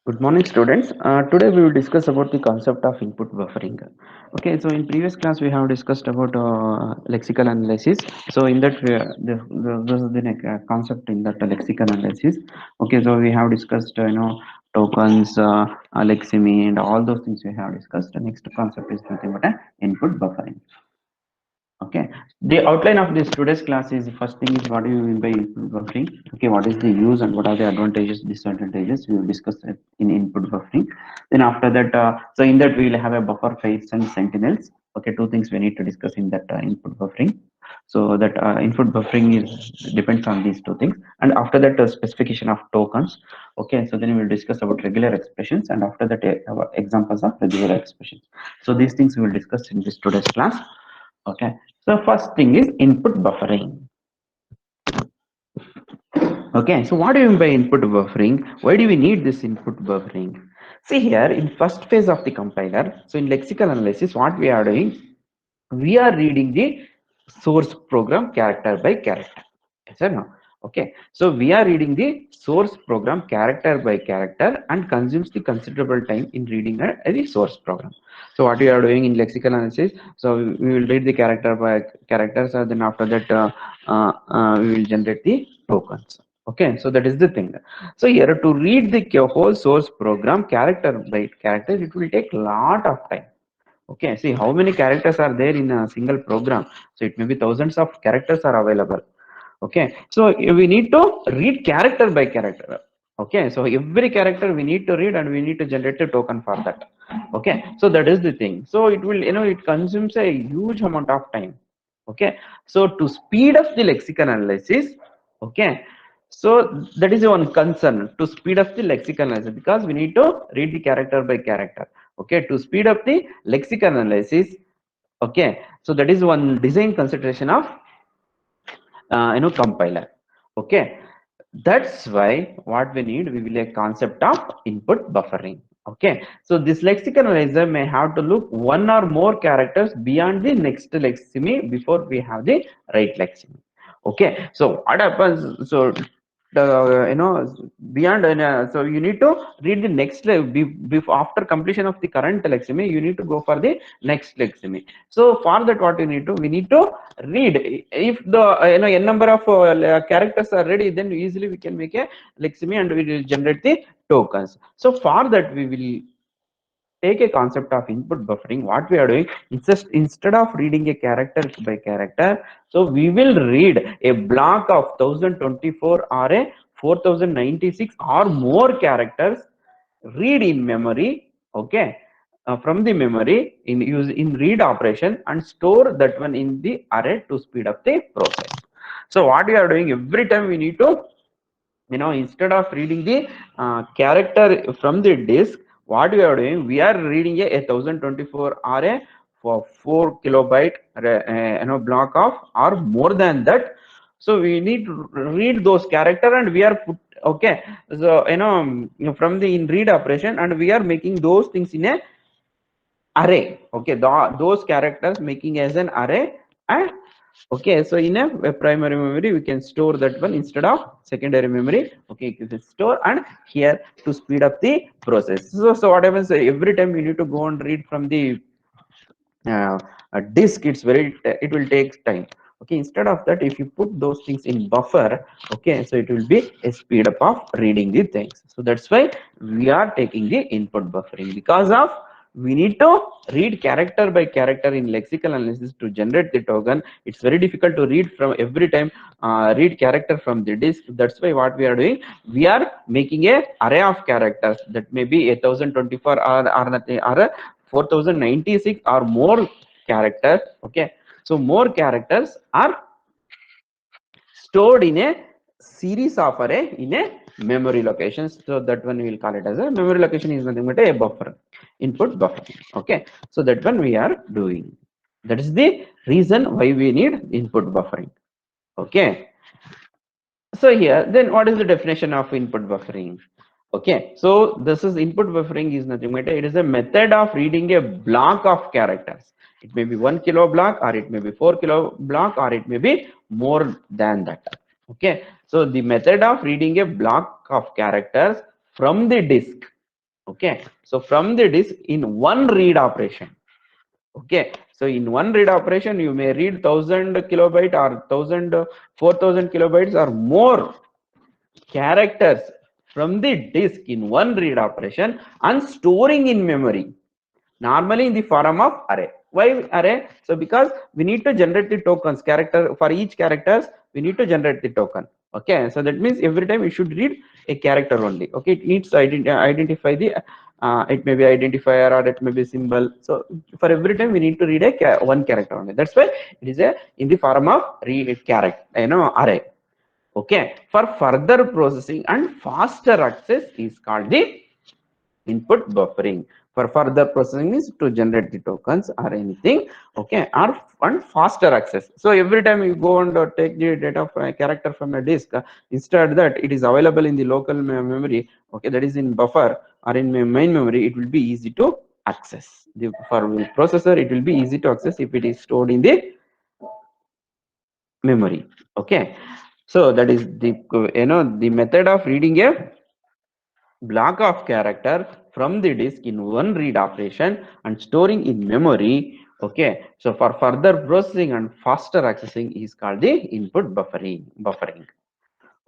Good morning, students. Today we will discuss about the concept of input buffering. Okay, so in previous class we have discussed about lexical analysis. So in that, this is the concept in that lexical analysis. Okay, so we have discussed, tokens, lexeme, and all those things we have discussed. The next concept is nothing but input buffering. Okay, the outline of this today's class is first thing is what do you mean by input buffering? Okay, what is the use and what are the advantages, disadvantages? We will discuss it in input buffering. Then after that, so in that we will have a buffer phase and sentinels. Okay, two things we need to discuss in that input buffering. So that input buffering is depends on these two things. And after that, specification of tokens. Okay, so then we will discuss about regular expressions, and after that, examples of regular expressions. So these things we will discuss in this today's class. Okay, so first thing is input buffering. Okay, so what do you mean by input buffering? Why do we need this input buffering? See here in first phase of the compiler, so in lexical analysis, what we are doing, we are reading the source program character by character. Yes or no? Okay, so we are reading the source program character by character and consumes the considerable time in reading the source program. So what we are doing in lexical analysis, so we will read the character by characters, and then after that we will generate the tokens. Okay, so that is the thing. So here to read the whole source program character by character, it will take lot of time. Okay, see how many characters are there in a single program. So it may be thousands of characters are available. Okay, so we need to read character by character. Okay, so every character we need to read and we need to generate a token for that. Okay, so that is the thing. So it will, it consumes a huge amount of time. Okay, so to speed up the lexical analysis, okay, so that is one concern to speed up the lexical analysis because we need to read the character by character. Okay, to speed up the lexical analysis. Okay, so that is one design consideration of compiler. Okay, that's why what we need, we will a concept of input buffering. Okay, so this lexical analyzer may have to look one or more characters beyond the next lexeme before we have the right lexeme. Okay, so what happens, so beyond so you need to read the next after completion of the current lexeme you need to go for the next lexeme. So for that what you need to, we need to read, if the n number of characters are ready, then easily we can make a lexeme and we will generate the tokens. So for that we will take a concept of input buffering. What we are doing is just instead of reading a character by character, so we will read a block of 1024 or a 4096 or more characters, read in memory. Okay, from the memory in use in read operation and store that one in the array to speed up the process. So what we are doing, every time we need to, instead of reading the character from the disk, what we are doing, we are reading a 1024 array for 4 kilobyte block of or more than that. So we need to read those character and we are put. Okay, so from the in read operation and we are making those things in a array. Okay, those characters making as an array. And okay, so in a primary memory we can store that one instead of secondary memory. Okay, you can store, and here to speed up the process. So what happens, every time you need to go and read from the disk, it will take time. Okay, instead of that, if you put those things in buffer, okay, so it will be a speed up of reading the things. So that's why we are taking the input buffering, because of we need to read character by character in lexical analysis to generate the token. It's very difficult to read from every time, read character from the disk. That's why what we are doing, we are making a array of characters that may be 1024 or nothing, or a 4096 or more characters. Okay, so more characters are stored in a series of array in a memory locations. So that one we will call it as a memory location, is nothing but a buffer, input buffer. Okay, so that one we are doing. That is the reason why we need input buffering. Okay, so here then what is the definition of input buffering? Okay, so this is input buffering is nothing but it is a method of reading a block of characters. It may be 1 kilo block, or it may be 4 kilo block, or it may be more than that. Okay, so the method of reading a block of characters from the disk. Okay, so from the disk in one read operation. Okay, so in one read operation, you may read 1000 kilobyte or 4000 kilobytes or more characters from the disk in one read operation and storing in memory, normally in the form of array. Why array? So because we need to generate the tokens, character for each characters we need to generate the token. Okay, so that means every time we should read a character only. Okay, it needs to identify the it may be identifier or it may be symbol. So for every time we need to read a one character only. That's why it is a in the form of read character, array. Okay, for further processing and faster access is called the input buffering. For further processing is to generate the tokens or anything. Okay, or and faster access. So every time you go and take the data from a character from a disk, instead that it is available in the local memory. Okay, that is in buffer or in main memory, it will be easy to access. For the processor, it will be easy to access if it is stored in the memory. Okay, so that is the method of reading a block of character from the disk in one read operation and storing in memory. Okay, so for further processing and faster accessing is called the input buffering.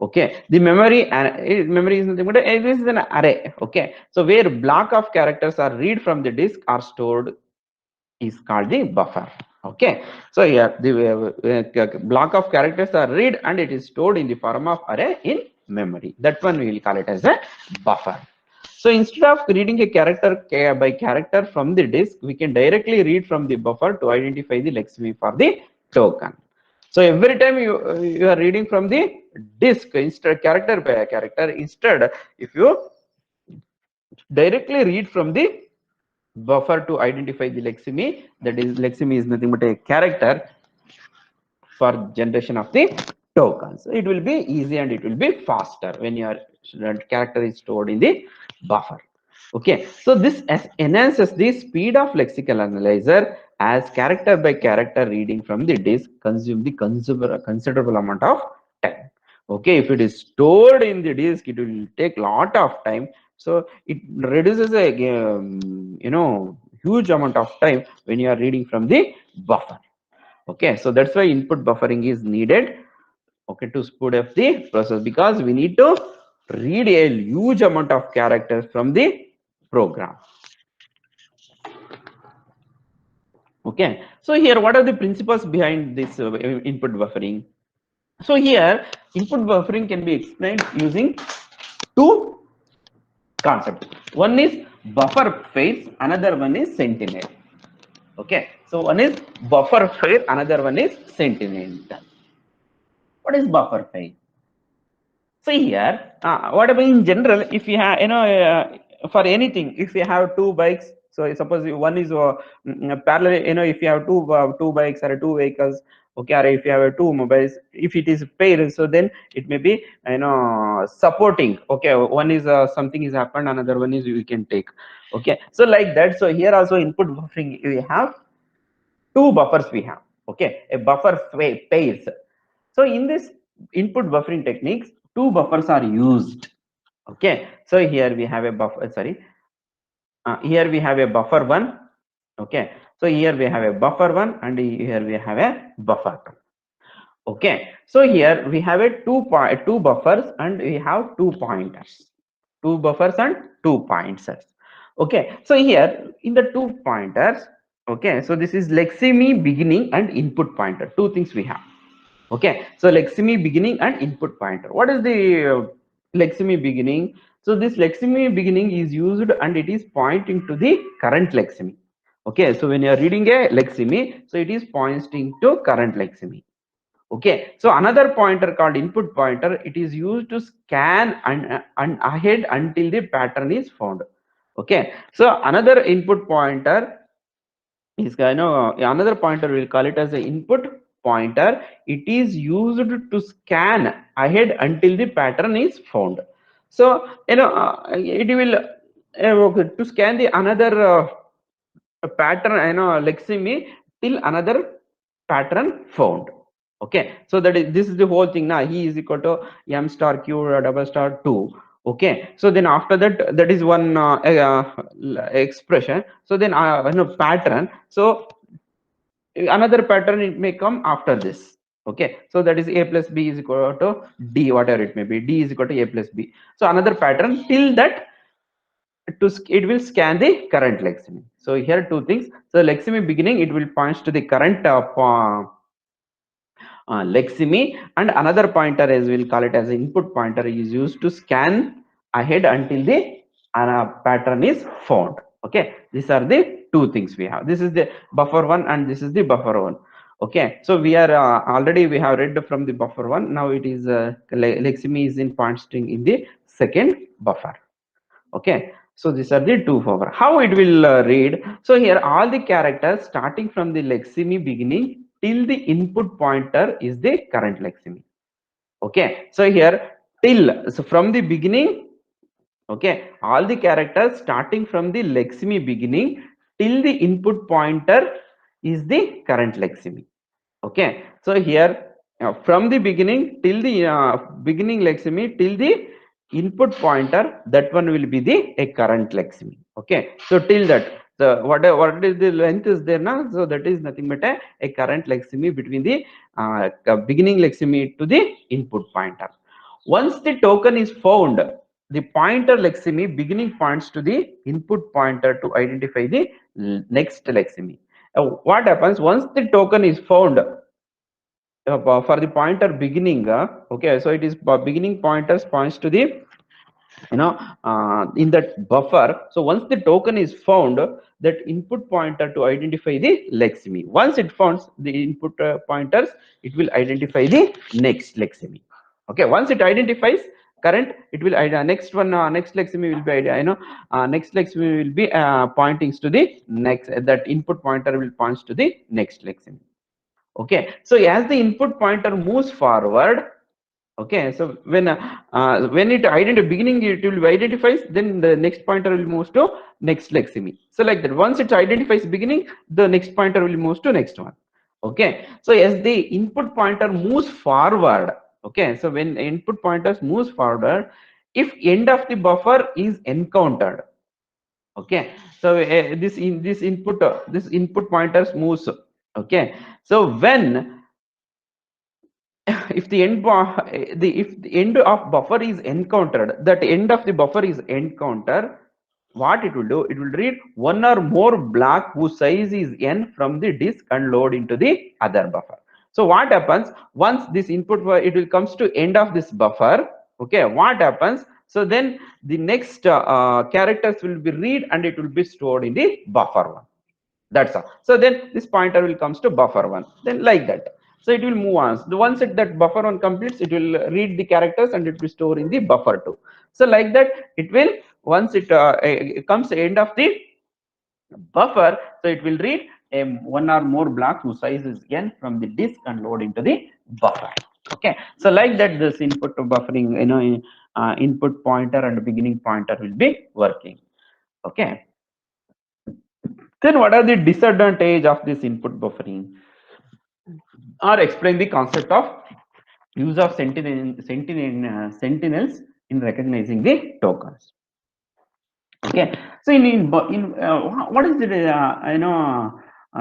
Okay, the memory and memory is nothing but this is an array. Okay, so where block of characters are read from the disk are stored is called the buffer. Okay, so yeah, the block of characters are read and it is stored in the form of array in memory. That one we will call it as a buffer. So instead of reading a character by character from the disk, we can directly read from the buffer to identify the lexeme for the token. So every time you are reading from the disk instead character by a character, instead if you directly read from the buffer to identify the lexeme, that is lexeme is nothing but a character for generation of the tokens. It will be easy and it will be faster when your character is stored in the buffer. Okay, so this enhances the speed of lexical analyzer as character by character reading from the disk consume the considerable amount of time. Okay, if it is stored in the disk, it will take lot of time. So it reduces a huge amount of time when you are reading from the buffer. Okay, so that's why input buffering is needed. Okay, to speed up the process because we need to read a huge amount of characters from the program. Okay, so here what are the principles behind this input buffering? So here input buffering can be explained using two concepts. One is buffer phase, another one is sentinel. Okay, so one is buffer phase, another one is sentinel. What is buffer phase? See here, what about in general, if you have, for anything, if you have two bikes, so suppose one is parallel, if you have two bikes or two vehicles, okay, or if you have two mobiles, if it is paired, so then it may be, supporting. Okay, one is something is happened, another one is you can take. Okay, so like that. So here also input buffering, we have two buffers we have. Okay, a buffer pairs. So in this input buffering techniques, two buffers are used. Okay, so here we have a buffer. Sorry, here we have a buffer one. Okay, so here we have a buffer one, and here we have a buffer two. Okay, so here we have a two buffers, and we have two pointers, two buffers and two pointers. Okay, so here in the two pointers. Okay, so this is lexeme beginning and input pointer. Two things we have. Okay, so lexeme beginning and input pointer. What is the lexeme beginning? So this lexeme beginning is used and it is pointing to the current lexeme. Okay, so when you are reading a lexeme, so it is pointing to current lexeme. Okay, so another pointer called input pointer, it is used to scan and ahead until the pattern is found. Okay, so another input pointer is another pointer, we'll call it as an input pointer. It is used to scan ahead until the pattern is found. So it will okay, to scan the another pattern, lexeme till another pattern found. Okay, so that is this is the whole thing now. He is equal to m star q double star 2. Okay, so then after that, that is one expression. So then pattern. So another pattern it may come after this. Okay, so that is a plus b is equal to d, whatever it may be, d is equal to a plus b. So another pattern till that it will scan the current lexeme. So here two things. So lexeme beginning it will point to the current lexeme, and another pointer, as we'll call it as input pointer, is used to scan ahead until the pattern is found. Okay, these are the two things we have. This is the buffer one and this is the buffer one. Okay, so we are already we have read from the buffer one. Now it is lexeme is in point string in the second buffer. Okay, so these are the two buffer. How it will read? So here all the characters starting from the lexeme beginning till the input pointer is the current lexeme. Okay, so here till, so from the beginning, okay, all the characters starting from the lexeme beginning till the input pointer is the current lexeme. Okay, so here from the beginning till the beginning lexeme till the input pointer, that one will be the a current lexeme. Okay, so till that, the what is the length is there now, so that is nothing but a current lexeme between the beginning lexeme to the input pointer. Once the token is found, the pointer lexeme beginning points to the input pointer to identify the next lexeme. What happens once the token is found for the pointer beginning? Okay, so it is beginning pointers points to the in that buffer. So once the token is found, that input pointer to identify the lexeme. Once it finds the input pointers, it will identify the next lexeme. Okay, once it identifies current, it will next one next lexeme will be next lexeme will be pointing to the next, that input pointer will point to the next lexeme. Okay, so as the input pointer moves forward, okay, so when it identifies beginning, it will identifies, then the next pointer will move to next lexeme. So like that, once it identifies beginning, the next pointer will move to next one. Okay, so as the input pointer moves forward, okay, so when input pointers moves forward, if end of the buffer is encountered, okay, so this input pointers moves. Okay, so when if the if the end of buffer is encountered, that end of the buffer is encounter, what it will do, it will read one or more block whose size is n from the disk and load into the other buffer. So what happens once this input it will comes to end of this buffer? Okay, what happens? So then the next characters will be read and it will be stored in the buffer one. That's all. So then this pointer will comes to buffer one, then like that. So it will move on. The once that buffer one completes, it will read the characters and it will store in the buffer two. So like that, it will once it comes to end of the buffer, so it will read one or more blocks whose size is n from the disk and load into the buffer. Okay, so like that, this input to buffering, input pointer and beginning pointer will be working. Okay. Then what are the disadvantage of this input buffering? Or explain the concept of use of sentinels in recognizing the tokens. Okay, so what is the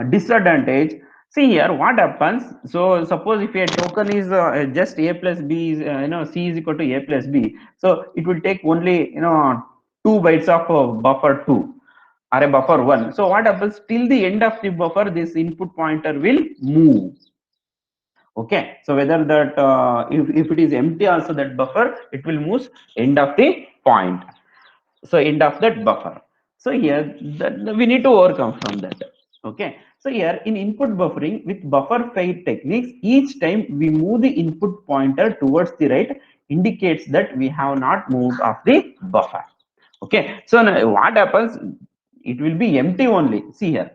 disadvantage? See here, what happens? So suppose if a token is just a plus b is c is equal to a plus b, so it will take only 2 bytes of buffer 2 or a buffer 1. So what happens till the end of the buffer, this input pointer will move. Okay, so whether that if it is empty also, that buffer it will move end of the point, so end of that buffer. So here we need to overcome from that. Okay, so here in input buffering with buffer fade techniques, each time we move the input pointer towards the right indicates that we have not moved off the buffer. Okay, so now what happens, it will be empty only. See here,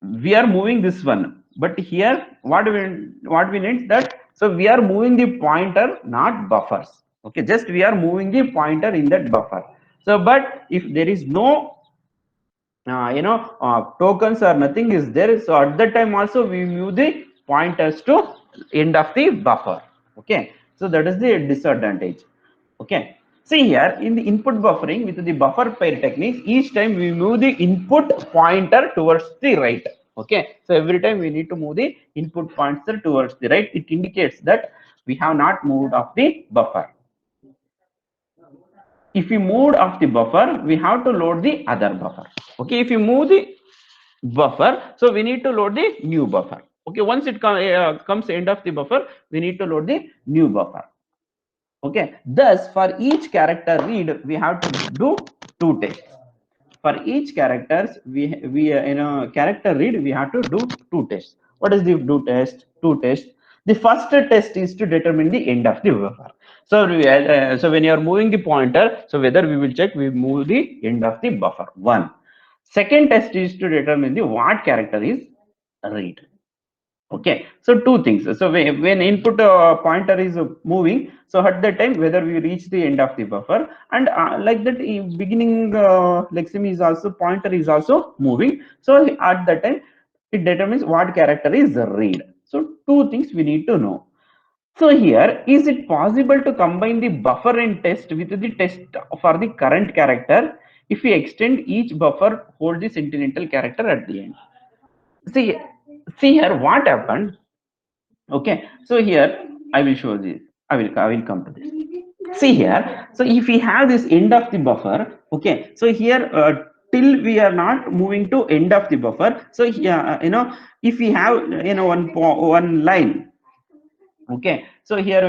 we are moving this one, but here what we need that, so we are moving the pointer, not buffers. Okay, just we are moving the pointer in that buffer. So but if there is no tokens or nothing is there, so at that time also we move the pointers to end of the buffer. Okay, so that is the disadvantage. Okay, See here in the input buffering with the buffer pair techniques, each time we move the input pointer towards the right. Okay, so every time we need to move the input pointer towards the right, it indicates that we have not moved off the buffer. If we moved off the buffer, we have to load the other buffer. Okay, if you move the buffer, so we need to load the new buffer. Okay, once it comes end of the buffer, we need to load the new buffer. Okay, thus for each character read, we have to do two tests. For each characters, we in a character read, we have to do two tests. What is the two tests? The first test is to determine the end of the buffer. So so when you are moving the pointer, so whether we will check we move the end of the buffer. One. Second test is to determine the what character is read. Okay, so two things. So when input pointer is moving, so at that time whether we reach the end of the buffer, and like that beginning lexeme is also pointer is also moving, so at that time it determines what character is read. So two things we need to know. So here, is it possible to combine the buffer and test with the test for the current character if we extend each buffer hold the sentimental character at the end? See, see here what happened. Okay, so here I will show this. I will come to this. See here. So if we have this end of the buffer, okay. So here till we are not moving to end of the buffer. So here if we have one line. Okay, so here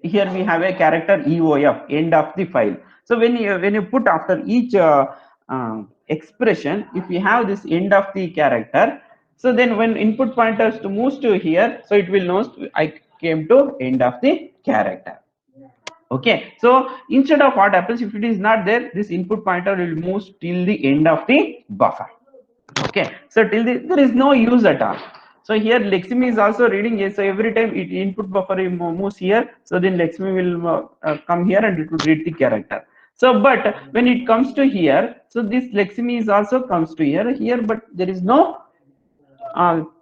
we have a character EOF, end of the file. So when you put after each expression, if we have this end of the character, so then when input pointers to moves to here, so it will know I came to end of the character. Okay, so instead of what happens if it is not there, this input pointer will move till the end of the buffer. Okay, so till there is no use at all. So here lexeme is also reading it. So every time it input buffer moves here, so then lexeme will come here and it will read the character. So but when it comes to here, so this lexeme is also comes to here, but there is no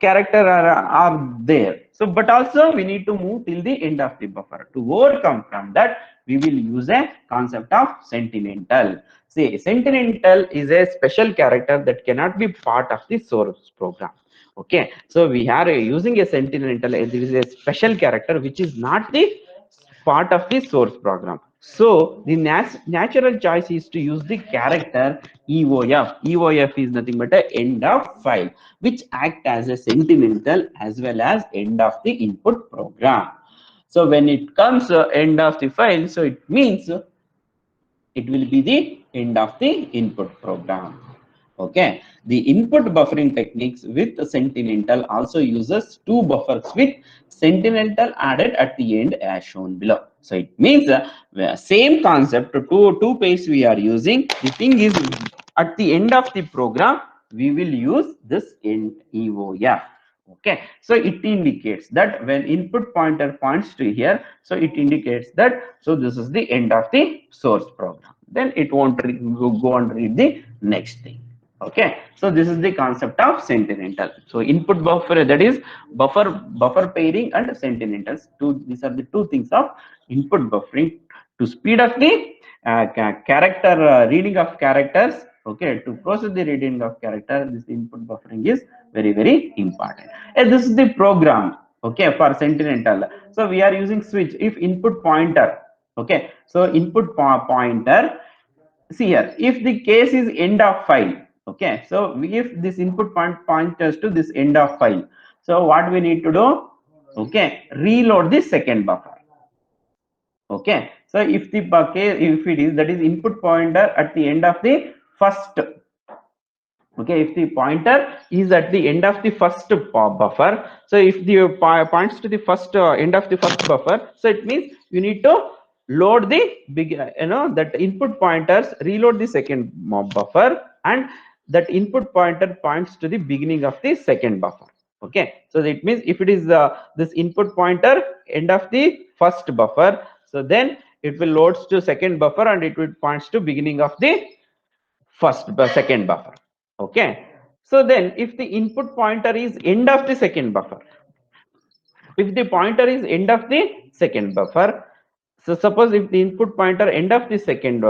character are there. So but also we need to move till the end of the buffer. To overcome from that, we will use a concept of sentimental. See, sentimental is a special character that cannot be part of the source program. Okay, so we are using a sentimental. It is a special character which is not the part of the source program. So the natural choice is to use the character EOF. EOF is nothing but a end of file, which act as a sentimental as well as end of the input program. So when it comes end of the file, so it means it will be the end of the input program. Okay, the input buffering techniques with sentimental also uses two buffers with sentimental added at the end as shown below. So it means same concept, two pairs we are using. The thing is at the end of the program we will use this end EOF. Okay, so it indicates that when input pointer points to here, so it indicates that so this is the end of the source program. Then it won't go and read the next thing. Okay, so this is the concept of sentimental. So input buffer, that is buffer pairing and sentimentals. These are the two things of input buffering to speed up the character reading of characters. Okay, to process the reading of character, this input buffering is very important. And this is the program. Okay, for sentimental. So we are using switch if input pointer. Okay, so input pointer. See here, if the case is end of file. Okay, so if this input pointers to this end of file, so what we need to do? Okay, reload the second buffer. Okay, so if the case, if it is that is input pointer at the end of the first. Okay, if the pointer is at the end of the first buffer, so if the points to the first end of the first buffer, so it means you need to load the big that input pointers, reload the second buffer, and that input pointer points to the beginning of the second buffer. Okay, so it means if it is this input pointer end of the first buffer, so then it will loads to second buffer and it will points to beginning of the second buffer. Okay, so then if the input pointer is end of the second buffer, if the pointer is end of the second buffer, So suppose if the input pointer end of the second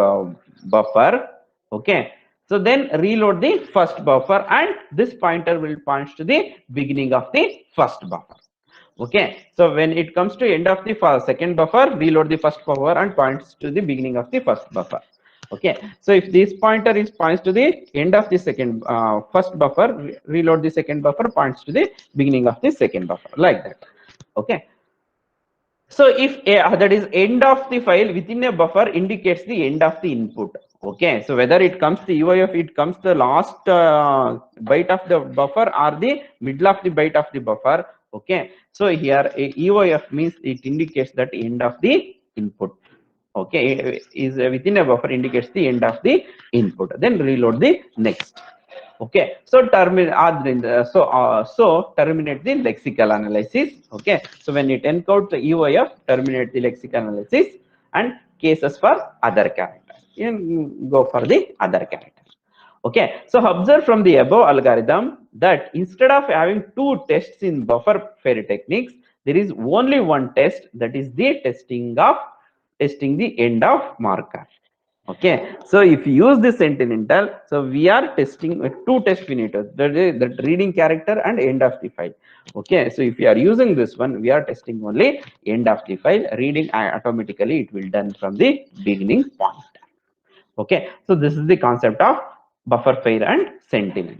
buffer, okay, so then reload the first buffer and this pointer will point to the beginning of the first buffer. Okay, so when it comes to end of the second buffer, reload the first buffer and points to the beginning of the first buffer. Okay, so if this pointer is points to the end of the second first buffer, reload the second buffer points to the beginning of the second buffer, like that. Okay, so if that is end of the file within a buffer indicates the end of the input. Okay, so whether it comes the UIF, it comes the last byte of the buffer or the middle of the byte of the buffer. Okay, so here UIF means it indicates that end of the input. Okay, is within a buffer indicates the end of the input, then reload the next. Okay, so terminate the lexical analysis. Okay, so when it encode the UIF, terminate the lexical analysis and cases for other characters, you go for the other characters. Okay, so observe from the above algorithm that instead of having two tests in buffer fairy techniques, there is only one test, that is the testing the end of marker. Okay, so if you use this Sentinel, so we are testing two test finitors, that reading character and end of the file. Okay, so if you are using this one, we are testing only end of the file. Reading automatically it will done from the beginning point. Okay, so this is the concept of buffer fair and Sentinel.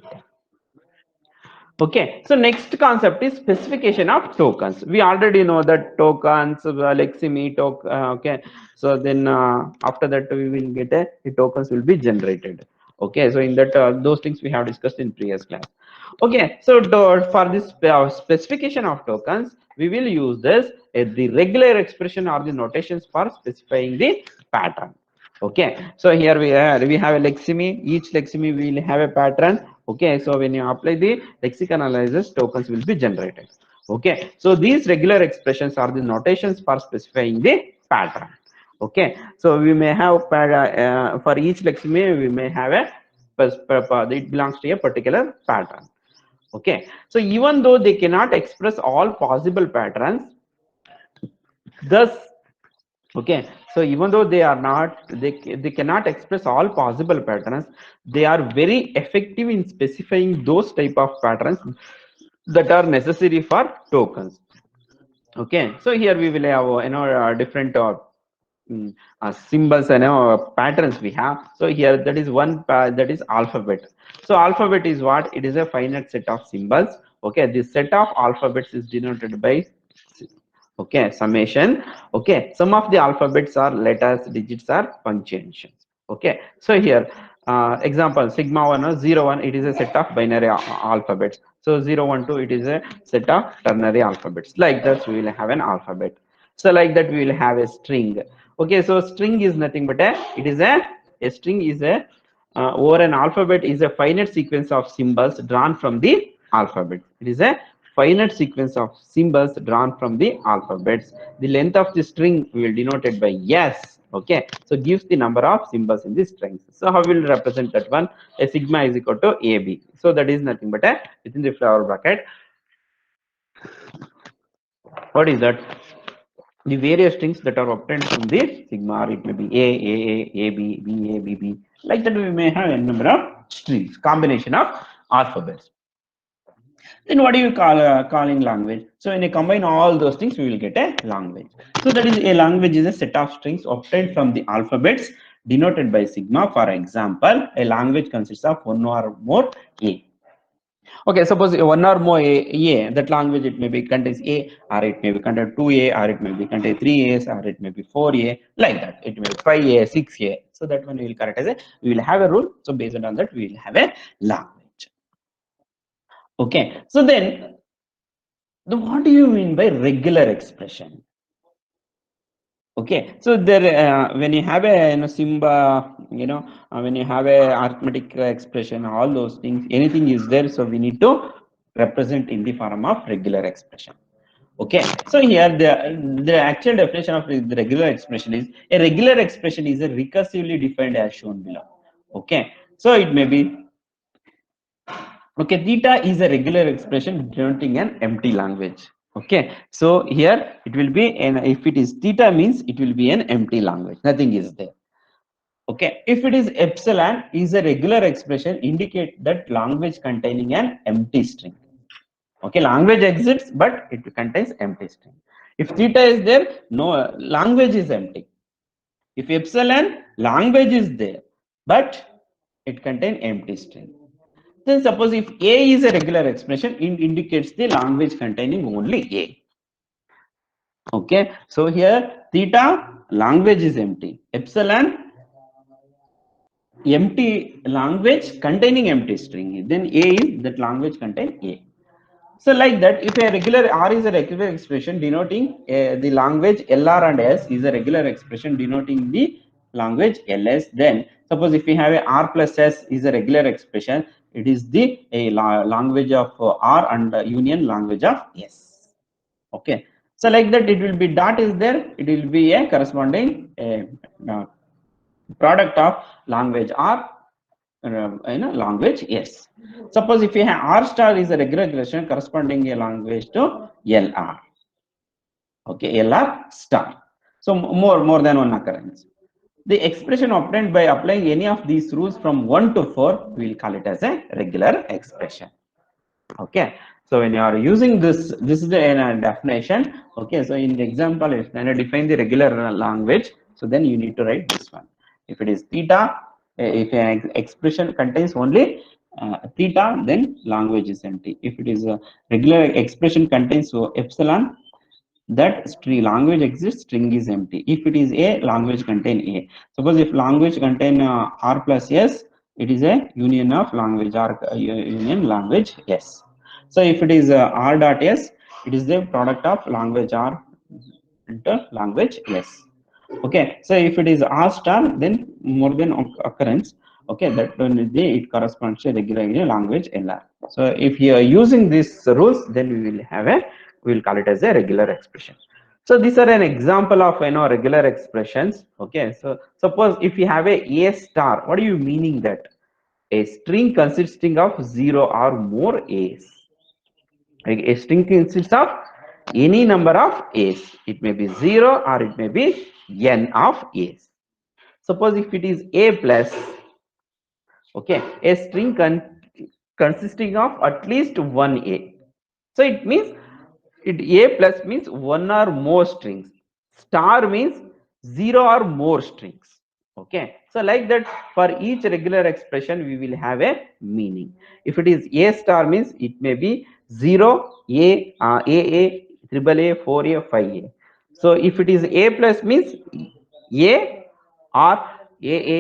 Okay, so next concept is specification of tokens. We already know that tokens, Leximi token. Okay, so then after that we will get the tokens will be generated. Okay, so in that those things we have discussed in previous class. Okay, so for this specification of tokens, we will use this the regular expression or the notations for specifying the pattern. Okay, so here we have a Leximi. Each Leximi will have a pattern. Okay, so when you apply the lexic analysis, tokens will be generated. Okay, so these regular expressions are the notations for specifying the pattern. Okay, so we may have for each Leximi we may have a it belongs to a particular pattern. Okay, so even though they cannot express all possible patterns, thus, okay, so even though they are not, they cannot express all possible patterns, they are very effective in specifying those type of patterns that are necessary for tokens. Okay, so here we will have different symbols and patterns we have. So here that is one that is alphabet. So alphabet is what? It is a finite set of symbols. Okay, this set of alphabets is denoted by okay summation. Okay, some of the alphabets are letters, digits, or punctuations. Okay, so here example sigma 1 or 0 1, it is a set of binary alphabets. So 0 1 2, it is a set of ternary alphabets. Like that we will have an alphabet. So like that we will have a string. Okay, so string is nothing but a string is a or an alphabet is a finite sequence of symbols drawn from the alphabet. It is a finite sequence of symbols drawn from the alphabets. The length of the string will denoted by s. Okay, so gives the number of symbols in the strings. So how will represent that one? A sigma is equal to ab. So that is nothing but a within the flower bracket. What is that? The various strings that are obtained from the sigma, or it may be a b, b a b b. Like that, we may have a number of strings, combination of alphabets. Then what do you call calling language? So when you combine all those things, we will get a language. So that is a language is a set of strings obtained from the alphabets denoted by sigma. For example, a language consists of one or more a. Okay, suppose one or more a, that language it may be contains a, or it may be contain 2a, or it may be contain 3a's, or it may be 4a, like that. It may be 5a, 6a. So that one we will correct as a, we will have a rule. So based on that, we will have a language. Okay, so then what do you mean by regular expression? Okay, so there when you have a symbol, when you have a arithmetic expression, all those things, anything is there, so we need to represent in the form of regular expression. Okay, so here the actual definition of the regular expression is a regular expression is a recursively defined as shown below. Okay, so it may be okay, theta is a regular expression denoting an empty language. Okay, so here it will be, and if it is theta means it will be an empty language, nothing is there. Okay, if it is epsilon is a regular expression, indicate that language containing an empty string. Okay, language exists but it contains empty string. If theta is there, no, language is empty. If epsilon, language is there but it contains empty string. Then suppose if a is a regular expression, it indicates the language containing only a. Okay, so here theta, language is empty. Epsilon, empty language containing empty string. Then a is that language contain a. So like that, if a regular R is a regular expression denoting the language LR and S is a regular expression denoting the language LS, then suppose if we have a R plus S is a regular expression, it is the language of R and union language of S. Okay, so like that it will be dot is there, it will be a corresponding product of language R, language yes. Suppose if you have R star is a regular expression corresponding a language to LR. Okay, LR star. So more than one occurrence. The expression obtained by applying any of these rules from 1 to 4, we will call it as a regular expression. Okay, so when you are using this is the definition. Okay, so in the example, if you define the regular language, so then you need to write this one. If it is theta, if an expression contains only theta, then language is empty. If it is a regular expression contains epsilon, that string language exists, string is empty. If it is a, language contain a. Suppose if language contain R plus S, it is a union of language R union language S. So if it is R dot S, it is the product of language R into language S. Okay, so if it is R star, then more than occurrence. Okay, that when it corresponds to regular language LR. So if you are using these rules, then we will call it as a regular expression. So these are an example of regular expressions. Okay, so suppose if you have a star, what are you meaning that? A string consisting of 0 or more A's. A string consists of any number of A's. It may be 0 or it may be n of A's. Suppose if it is A plus, okay, a string consisting of at least one A. So it means it A plus means one or more strings. Star means 0 or more strings. Okay, so like that, for each regular expression we will have a meaning. If it is A star means it may be 0, AA, triple A, 4A, 5A. So if it is A plus means A or AA,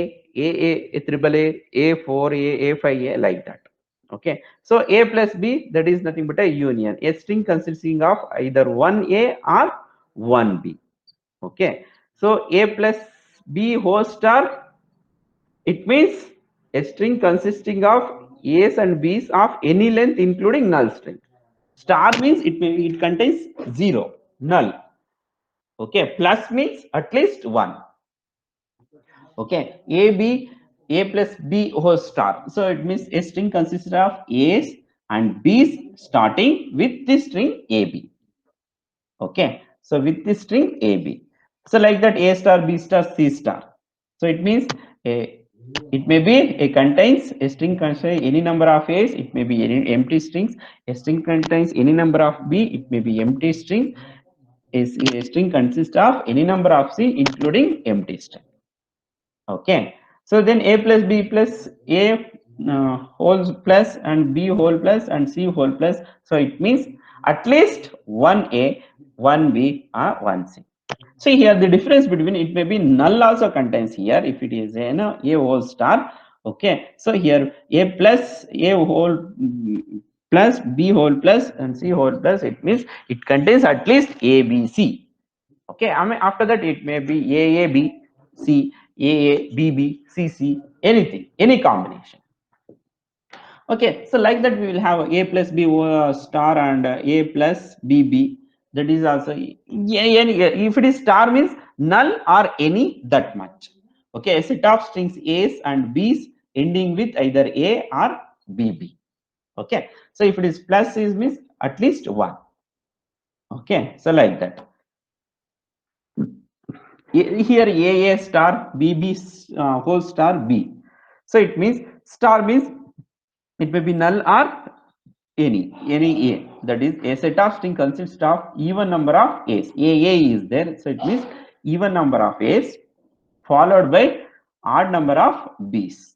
triple A, 4A, A5A, like that. Okay, so A plus B, that is nothing but a union, a string consisting of either one A or one B. Okay, so A plus B whole star, it means a string consisting of A's and B's of any length including null string. Star means it contains 0, null. Okay, plus means at least 1. Okay, A plus B whole star. So it means a string consists of A's and B's starting with the string AB. Okay, so with the string AB. So like that, A star, B star, C star. So it means it may be a contains a string contains any number of A's, it may be any empty strings. A string contains any number of B, it may be empty string. A string consists of any number of C including empty string. Okay, so then A plus B plus A whole plus and B whole plus and C whole plus. So it means at least one A, one B, or one C. So here the difference between it may be null also contains here if it is A whole star. Okay, so here A plus A whole plus B whole plus and C whole plus, it means it contains at least A, B, C. Okay, I mean after that it may be A, B, C, A, B, B, C, C, anything, any combination. Okay, so like that we will have A plus B star and A plus BB. That is also if it is star means null or any that much. Okay, a set of strings A's and B's ending with either A or BB. Okay, so if it is plus is means at least one. Okay, so like that. Here A star B whole star B. So it means star means it may be null or any A. That is, a set of string consists of even number of A's. A is there, so it means even number of A's followed by odd number of B's.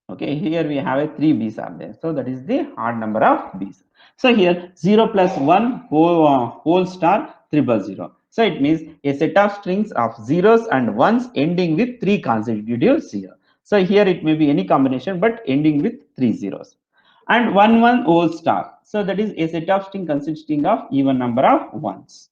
Okay, here we have a 3 B's are there, so that is the odd number of B's. So here 0 plus 1 whole star triple 0. So it means a set of strings of zeros and ones ending with 3 consecutive 0. So here it may be any combination but ending with 3 zeros. And 1 whole star. So that is a set of string consisting of even number of ones.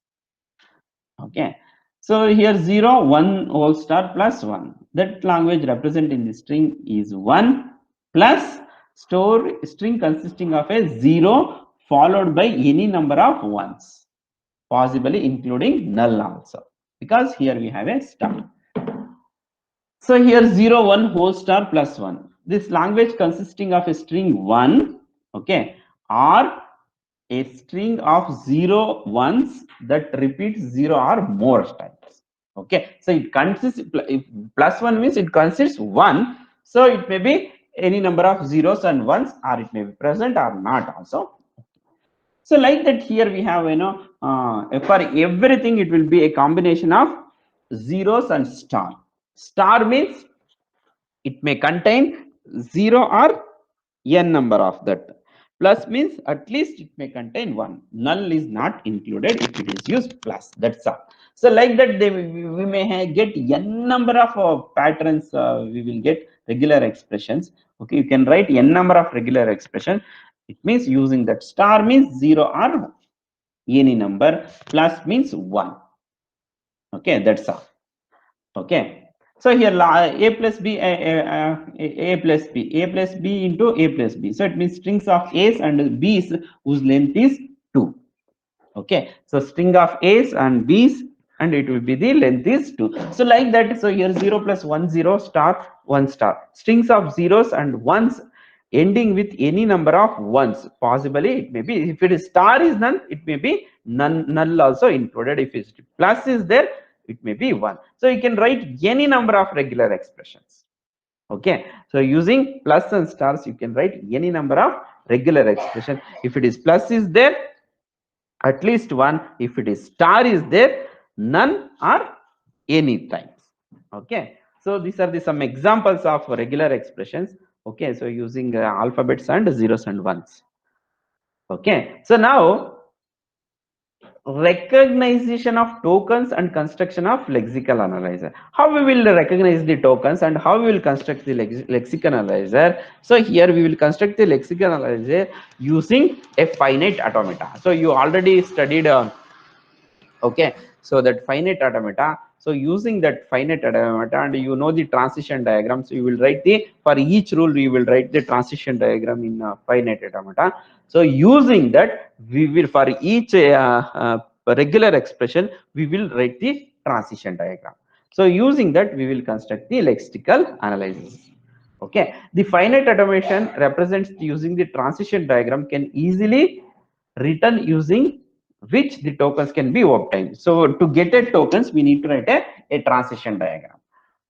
Okay, so here 0 1 whole star plus 1. That language represent in the string is 1 plus store string consisting of a 0 followed by any number of ones, possibly including null also, because here we have a star. So here 0 1 whole star plus 1. This language consisting of a string 1, okay, or a string of 0 ones that repeats 0 or more times. Okay, so it consists, if plus 1 means it consists 1, so it may be any number of zeros and ones, or it may be present or not also. So like that, here we have, for everything it will be a combination of zeros and star. Star means it may contain 0 or n number of that. Plus means at least it may contain 1. Null is not included if it is used plus. That's all. So like that, we may get n number of patterns. We will get regular expressions. Okay, you can write n number of regular expression. It means using that. Star means 0 or any number. Plus means 1. Okay, that's all. Okay, so here a plus b a plus b a plus b into a plus b, so it means strings of a's and b's whose length is 2. Okay, so string of a's and b's and it will be the length is 2. So like that, so here 0 plus 1 0 star 1 star, strings of zeros and ones ending with any number of ones, possibly it may be, if it is star is none, it may be null also included. If it's plus is there, it may be 1. So you can write any number of regular expressions. Okay, so using plus and stars you can write any number of regular expression. If it is plus is there, at least 1. If it is star is there, none or any times. Okay, so these are the some examples of regular expressions. Okay, so using alphabets and zeros and ones. Okay, so now recognition of tokens and construction of lexical analyzer. How we will recognize the tokens and how we will construct the lexical analyzer. So here we will construct the lexical analyzer using a finite automata. So you already studied okay, so that finite automata, so using that finite automata, and you know the transition diagram, so you will write the, for each rule you will write the transition diagram in finite automata. So using that, we will, for each regular expression we will write the transition diagram. So using that we will construct the lexical analysis. Okay, the finite automation represents using the transition diagram can easily written using which the tokens can be obtained. So to get a tokens, we need to write a transition diagram.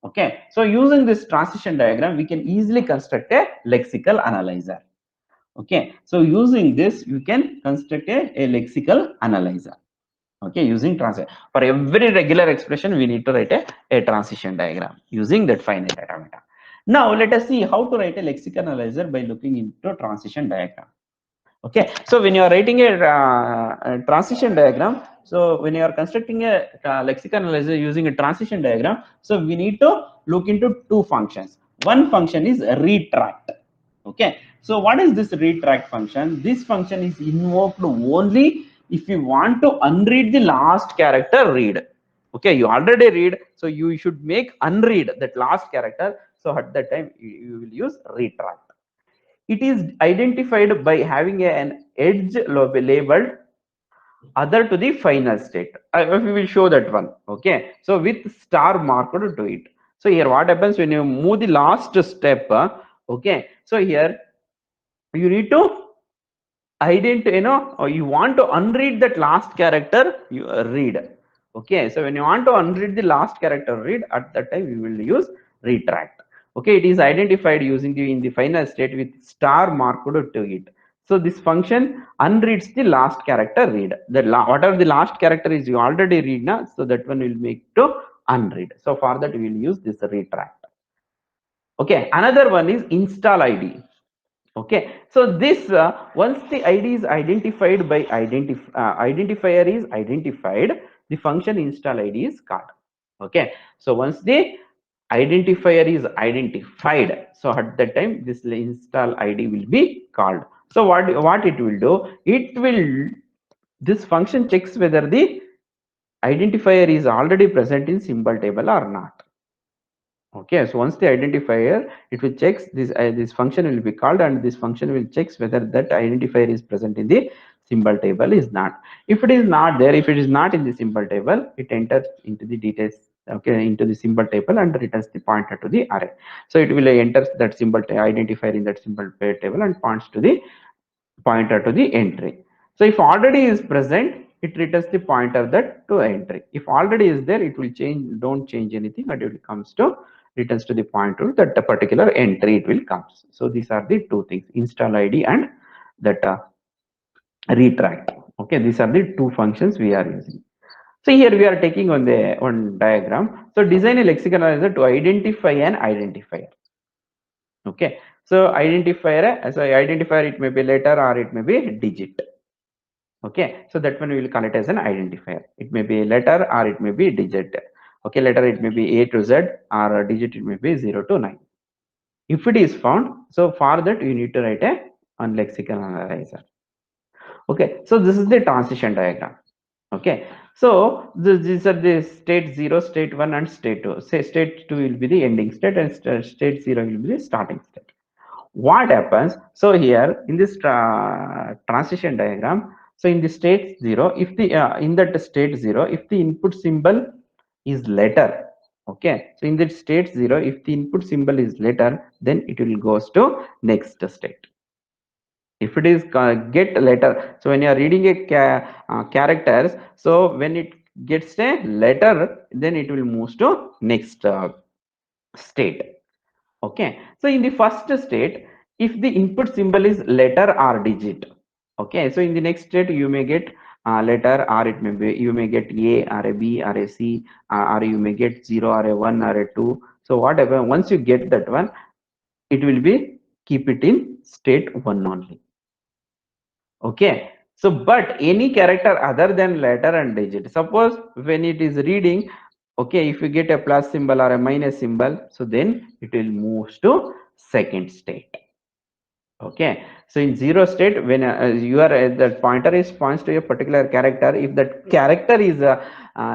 Okay, so using this transition diagram, we can easily construct a lexical analyzer. Okay, so using this, you can construct a lexical analyzer. Okay, using transition. For every regular expression, we need to write a transition diagram using that finite automata. Now, let us see how to write a lexical analyzer by looking into transition diagram. Okay, so when you are writing a transition diagram, so when you are constructing a lexical analyzer using a transition diagram, so we need to look into two functions. One function is retract. Okay, so what is this retract function? This function is invoked only if you want to unread the last character read. Okay, you already read, so you should make unread that last character. So at that time you will use retract. It is identified by having an edge labeled other to the final state. We will show that one. Okay, so with star marked to it. So here what happens when you move the last step? Okay, so here you need to you want to unread that last character, you read. Okay, so when you want to unread the last character read, at that time we will use retract. Okay, it is identified using the in the final state with star marked to it. So this function unreads the last character read, whatever the last character is you already read now, so that one will make to unread. So for that we will use this retract. Okay, another one is install id. Okay, so this once the id is identified by identifier is identified, the function install id is called. Okay, so once the identifier is identified, so at that time this install id will be called. So what it will do, it will, this function checks whether the identifier is already present in symbol table or not. Okay, so once the identifier, it will checks this function will be called, and this function will checks whether that identifier is present in the symbol table is not. If it is not there, if it is not in the symbol table, it enters into the details, okay, into the symbol table and returns the pointer to the array. So it will enter that identifier in that symbol table and points to the pointer to the entry. So if already is present, it returns the pointer that to entry. If already is there, it will change, don't change anything, but it comes to returns to the pointer that the particular entry it will comes. So these are the two things, install id and that retract. Okay, these are the two functions we are using. So here we are taking on the one diagram. So design a lexical analyzer to identify an identifier. Okay, so identifier, as I identifier, it may be letter or it may be digit. Okay, so that one we will call it as an identifier. It may be a letter or it may be digit. Okay, letter it may be A to Z, or a digit it may be 0 to 9. If it is found, so for that you need to write a one lexical analyzer. Okay, so this is the transition diagram. Okay, so these are the state 0, state 1 and state 2. Say state 2 will be the ending state and state 0 will be the starting state. What happens, so here in this transition diagram, so in the state 0, if the in that state 0, if the input symbol is letter, okay, so in that state 0, if the input symbol is letter, then it will goes to next state. If it is get letter, so when you are reading a characters, so when it gets a letter, then it will move to next state. Okay, so in the first state, if the input symbol is letter or digit, okay, so in the next state you may get letter, or it may be you may get a or a b or a c, or you may get 0 or a 1 or a 2. So whatever, once you get that one, it will be keep it in state 1 only. Okay, so but any character other than letter and digit, suppose when it is reading, okay, if you get a plus symbol or a minus symbol, so then it will move to second state. Okay, so in 0 state, when you are the pointer is points to a particular character, if that character is a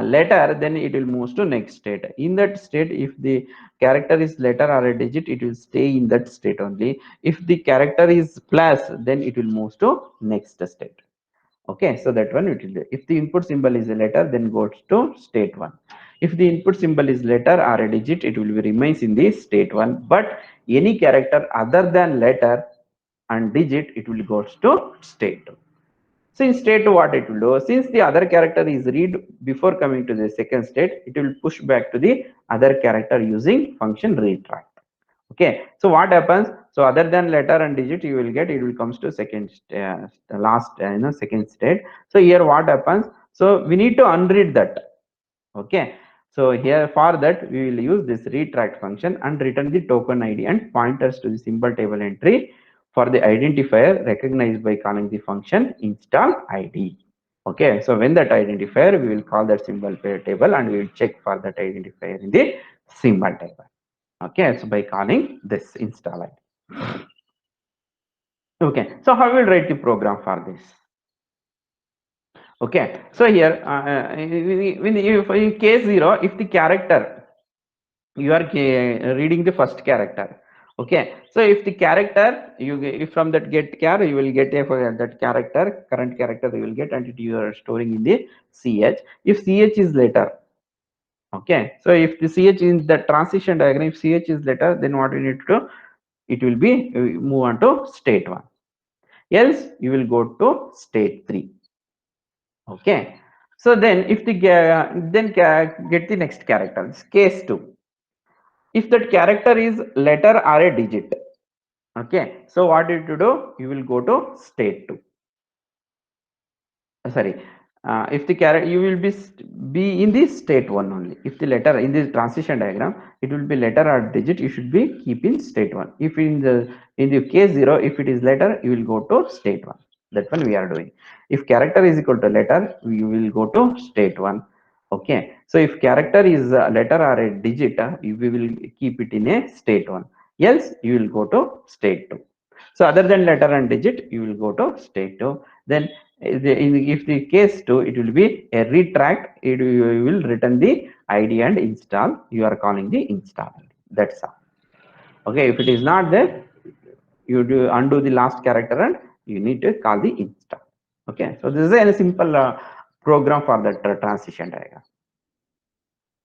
letter, then it will move to next state. In that state, if the character is letter or a digit, it will stay in that state only. If the character is plus, then it will move to next state. Okay, so that one it will do. If the input symbol is a letter, then goes to state 1. If the input symbol is letter or a digit, it will be remains in the state 1. But any character other than letter and digit, it will go to state 2. So in state 2, what it will do, since the other character is read before coming to the second state, it will push back to the other character using function retract. Okay, so what happens, so other than letter and digit, you will get, it will comes to second last second state. So here what happens, so we need to unread that. Okay, so here for that we will use this retract function and return the token id and pointers to the symbol table entry for the identifier recognized by calling the function install id. Okay, so when that identifier, we will call that symbol table and we will check for that identifier in the symbol table. Okay, so by calling this install id. Okay, so how will write the program for this? Okay, so here in case 0, if the character, you are reading the first character. Okay, so if the character you if from that get char, you will get a for that character, current character you will get, and you are storing in the ch. If ch is letter, okay, so if the ch in the transition diagram, if ch is letter, then what we need to do, it will be move on to state 1. else you will go to state 3. Okay, so then if the get the next character, case 2. If that character is letter or a digit, okay, so what you to do, you will go to state 2. Sorry, if the character, you will be in the state 1 only. If the letter in this transition diagram, it will be letter or digit, you should be keep in state 1. If in the case 0, if it is letter, you will go to state 1. That one we are doing. If character is equal to letter, you will go to state 1. Okay, so if character is a letter or a digit, we will keep it in a state 1, else you will go to state 2. So other than letter and digit, you will go to state 2. Then if the case 2, it will be a retract. You will return the id and install. You are calling the install. That's all. Okay, if it is not there, you do undo the last character and you need to call the install. Okay, so this is a simple program for that transition diagram.